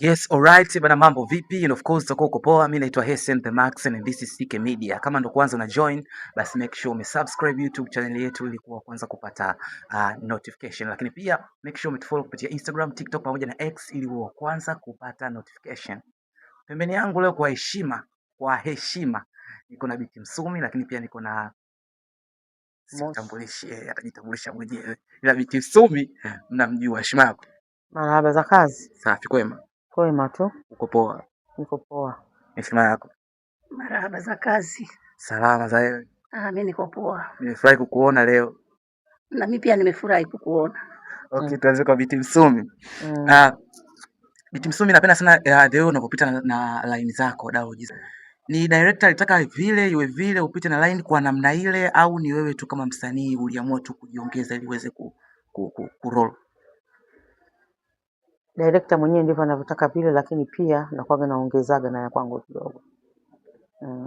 Yes, alright, bana mambo vipi? And of course utakuwa uko poa. Mimi naitwa Hesen the Max and this is CK Media. Kama ndo kwanza una join, basi make sure umesubscribe YouTube channel yetu ili kuwa kwanza kupata notification. Lakini pia make sure umetufollow kupitia Instagram, TikTok pamoja na X ili uwe wa kwanza kupata notification. Pembeni yangu leo kwa heshima niko na Biti Msumi, lakini pia niko na sitambulishi, atajitambulisha mwenyewe. Ila Biti Msumi mnamjua, heshima yako. Marahaba za kazi. Safi, kwema? Kwema tu. Uko poa? Niko poa. Heshima yako. Marahaba za kazi. Salama za wewe? Mimi niko poa. Nimefurahi kukuona leo. Na mimi pia nimefurahi kukuona. Okay, tuanze kwa Biti Msumi. Biti Msumi, napenda sana the way unavyopita na line zako dau. Ni director alitaka vile iwe vile upite na line kwa namna ile, au ni wewe tu kama msanii uliamua tu kujiongeza ili uweze ku roll? Director mwenyewe ndivyo anavyotaka vile, lakini pia nakuwa naongezaga na ya kwangu kidogo.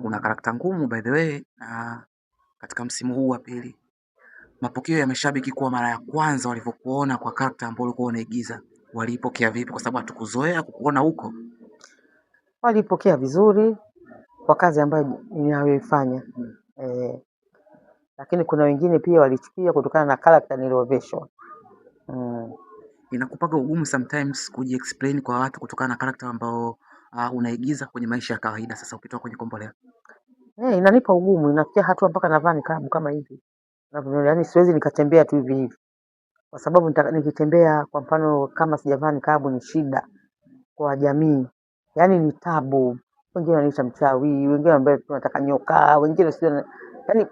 Una karakta ngumu by the way, katika msimu huu wa pili mapokeo ya mashabiki kwa mara ya kwanza walivyokuona kwa karakta ambayo ulikuwa unaigiza walipokea vipi? Kwa sababu hatukuzoea kukuona huko. Walipokea vizuri kwa kazi ambayo ninayoifanya. Lakini kuna wengine pia walichukia kutokana na karakta niliyoveshwa. Inakupaga ugumu sometimes kujiexplain kwa watu kutokana na karakta ambao unaigiza kwenye maisha ya kawaida, sasa ukitoka kwenye Kombolela? Inanipa ugumu, inafikia hatua mpaka navaa nikabu kama hivi. Yaani siwezi nikatembea tu hivi hivi. Kwa sababu nikitembea kwa mfano kama sijavaa nikabu ni shida kwa jamii. Yaani ni tabu. Wengine wananiita mchawi, wengine ambao tunataka nyoka, wengine sio. Yaani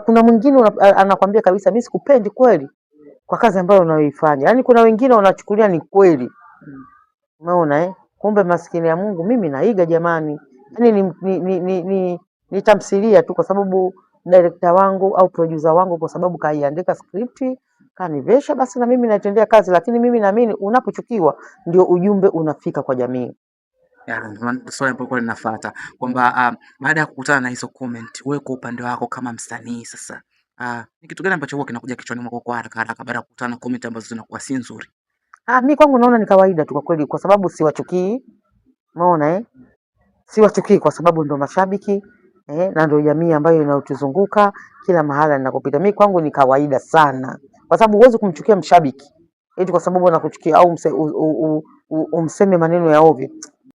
kuna mwingine anakuambia kabisa mimi sikupendi kweli kwa kazi ambayo unayoifanya. Yaani kuna wengine wanachukulia ni kweli. Umeona kumbe maskini ya Mungu mimi naiga jamani. Yaani ni tamthilia tu kwa sababu director wangu au producer wangu kwa sababu kaiandika script, kanivesha, basi na mimi naitendea kazi, lakini mimi naamini unapochukiwa ndio ujumbe unafika kwa jamii. Swali ambalo linafuata kwamba baada ya kukutana na hizo comment, wewe kwa upande wako kama msanii sasa, ni kitu gani ambacho huwa kinakuja kichwani mwako kwa haraka haraka baada ya kukutana na comment ambazo zinakuwa si nzuri? Mimi kwangu naona ni kawaida tu kwa kweli, kwa sababu siwachukii. Umeona siwachukii kwa sababu ndio mashabiki na ndio jamii ambayo inayotuzunguka kila mahala ninakopita. Mimi kwangu ni kawaida sana, kwa sababu huwezi kumchukia mshabiki eti kwa sababu anakuchukia au umseme maneno ya ovyo.